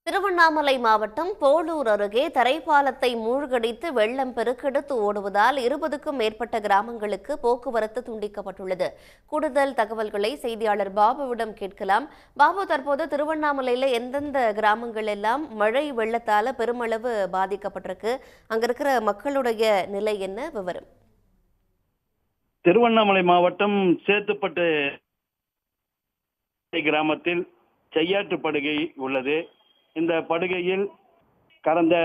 திருவண்ணாமலை மாவட்டம் போளூர் அருகே தரைப்பாலத்தை மூழ்கடித்து வெள்ளம் பெருக்கெடுத்து ஓடுவதால் 20க்கும் மேற்பட்ட கிராமங்களுக்கு போக்குவரத்து துண்டிக்கப்பட்டுள்ளது. கூடுதல் தகவல்களை செய்தியாளர் பாபுவிடம் கேட்கலாம். பாபு, தற்போது திருவண்ணாமலையில எந்தெந்த கிராமங்கள் எல்லாம் மழை வெள்ளத்தால பெருமளவு பாதிக்கப்பட்டிருக்கு? அங்க இருக்கிற மக்களுடைய நிலை என்ன? விவரம். திருவண்ணாமலை மாவட்டம் சேத்துப்பட்டு கிராமத்தில் செய்யாற்று படுகை உள்ளது. இந்த படுகையில் கடந்த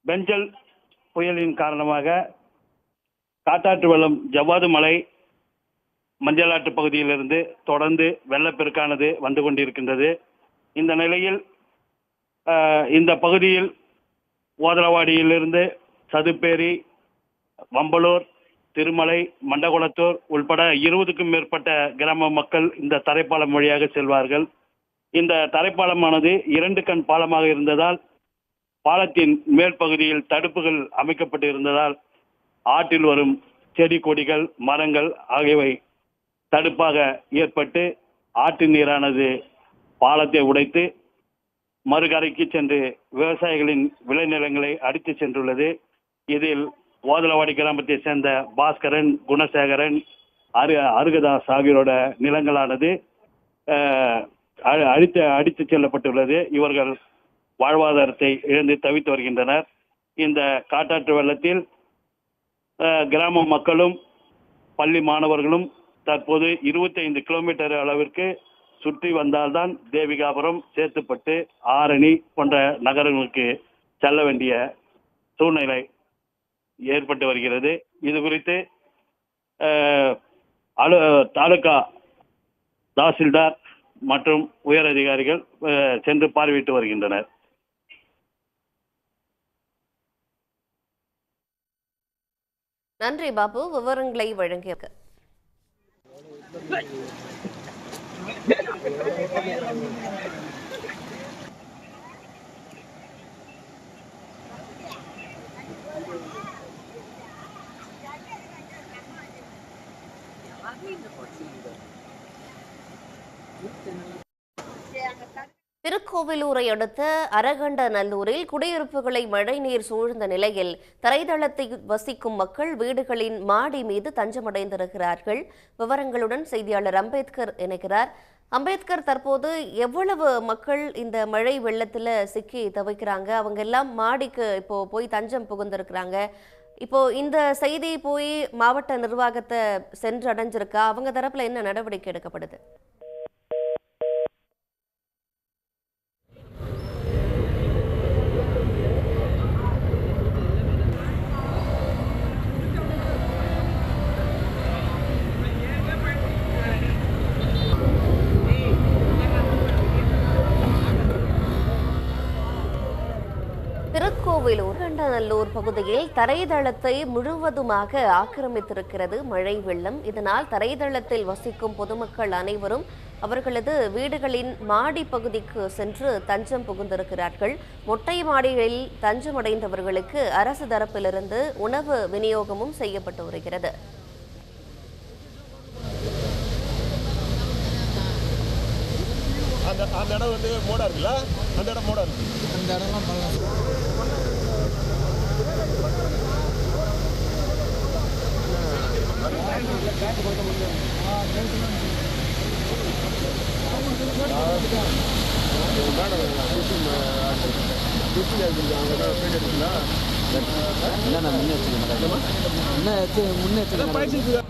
பெஞ்சல் புயலின் காரணமாக காட்டாற்று வெள்ளம் ஜவ்வாது மலை மஞ்சளாற்று பகுதியிலிருந்து தொடர்ந்து வெள்ளப்பெருக்கானது வந்து கொண்டிருக்கின்றது. இந்த நிலையில் இந்த பகுதியில் ஓதலவாடியிலிருந்து சதுப்பேரி, வம்பலூர், திருமலை, மண்டகுளத்தூர் உள்பட 20க்கும் மேற்பட்ட கிராம மக்கள் இந்த தரைப்பாலம் வழியாக செல்வார்கள். இந்த தரைப்பாலமானது 2 கண் பாலமாக இருந்ததால் பாலத்தின் மேல் பகுதியில் தடுப்புகள் அமைக்கப்பட்டு இருந்ததால் ஆற்றில் வரும் செடி கொடிகள், மரங்கள் ஆகியவை தடுப்பாக ஏற்பட்டு ஆற்று நீரானது பாலத்தை உடைத்து மறுகரைக்கு சென்று விவசாயிகளின் விளைநிலங்களை அடித்து சென்றுள்ளது. இதில் ஓதலவாடி கிராமத்தை சேர்ந்த பாஸ்கரன், குணசேகரன், அருகதாஸ் ஆகியோரோட நிலங்களானது அடித்து செல்லப்பட்டுள்ளது. இவர்கள் வாழ்வாதாரத்தை இழந்து தவித்து வருகின்றனர். இந்த காட்டாற்று வெள்ளத்தில் கிராம மக்களும் பள்ளி மாணவர்களும் தற்போது 25 கிலோமீட்டர் அளவிற்கு சுற்றி வந்தால்தான் தேவிகாபுரம், சேத்துப்பட்டு, ஆரணி போன்ற நகரங்களுக்கு செல்ல வேண்டிய சூழ்நிலை ஏற்பட்டு வருகிறது. இது குறித்து தாலுகா தாசில்தார் மற்றும் உயர் அதிகாரிகள் சென்று பார்வையிட்டு வருகின்றனர். நன்றி பாபு, விவரங்களை வழங்கியது. திருக்கோவிலூரை அடுத்த அரகண்டநல்லூரில் குடியிருப்புகளை மழைநீர் சூழ்ந்த நிலையில் தரைதளத்தை வசிக்கும் மக்கள் வீடுகளின் மாடி மீது தஞ்சமடைந்திருக்கிறார்கள். விவரங்களுடன் செய்தியாளர் அம்பேத்கர் இணைக்கிறார். அம்பேத்கர், தற்போது எவ்வளவு மக்கள் இந்த மழை வெள்ளத்துல சிக்கி தவிக்கிறாங்க? அவங்க எல்லாம் மாடிக்கு இப்போ போய் தஞ்சம் புகுந்திருக்கிறாங்க. இப்போ இந்த செய்தி போய் மாவட்ட நிர்வாகத்தை சென்றடைஞ்சிருக்கா? அவங்க தரப்புல என்ன நடவடிக்கை எடுக்கப்படுது? திருக்கோவிலூர் அரகண்டநல்லூர் பகுதியில் தரைதளத்தை முழுவதுமாக ஆக்கிரமித்திருக்கிறது மழை வெள்ளம். இதனால் தரைதளத்தில் வசிக்கும் பொதுமக்கள் அனைவரும் அவர்களது வீடுகளின் மாடி பகுதிக்கு சென்று தஞ்சம் புகுந்திருக்கிறார்கள். மொட்டை மாடிகளில் தஞ்சமடைந்தவர்களுக்கு அரசு தரப்பிலிருந்து உணவு விநியோகமும் செய்யப்பட்டு வருகிறது. அந்த இடம் வந்து மோடா இருக்குல்ல, அந்த இடம் மோடா இருக்கு, அந்த இடம்லாம் முன்னெச்சரிக்கை.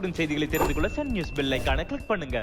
உடனுக்குடன் செய்திகளை தெரிந்து கொள்ள சன் நியூஸ் பெல் ஐகானை கிளிக் பண்ணுங்க.